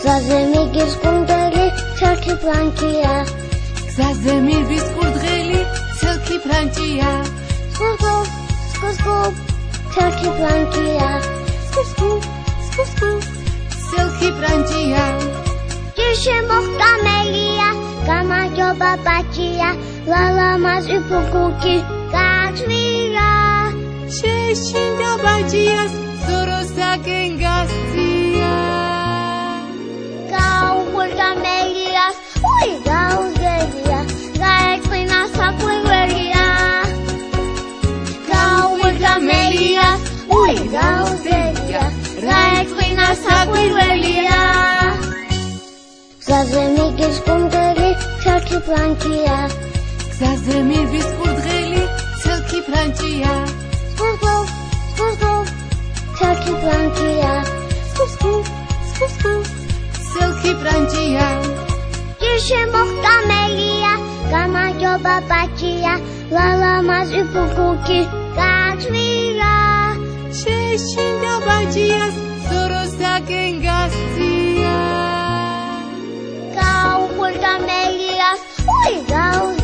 გზაზე მიგის გუნდელი ცელქი ფრანკია გზაზე მირვის კურდღელი ცელქი ფრანჭია სკუსკუ ცელქი ფრანკია სკუსკუ ცელქი ფრანჭია ჭირში მოხდა მელია გამარჯობა ბაჭია ლალამას უფუკუკი გაჩვირა შეშინდა ბაჭიას ზოროსაკენ გასწია გაუხურდა მელიას უი გაუზელია გაეწყინა საკვირველია გაუხურდა მელიას უი გაუზელია გაეწყინა საკვირველია გზაზე მიგის გუნდელი ცელქი ფრანკია გზაზე მირვის კურდღელი ცელქი ფრანჭია სკუსკუ ცელქი ფრანკია სკუსკუ ცელქი ფრანჭია ჭირში მოხდა მელია გამარჯობა ბაჭია ლალამას უფუკუკი გაჩვირა შეშინდა ბაჭიას ზოროსაკენ გასწია გაუხურდა მელიას უი გაუზელია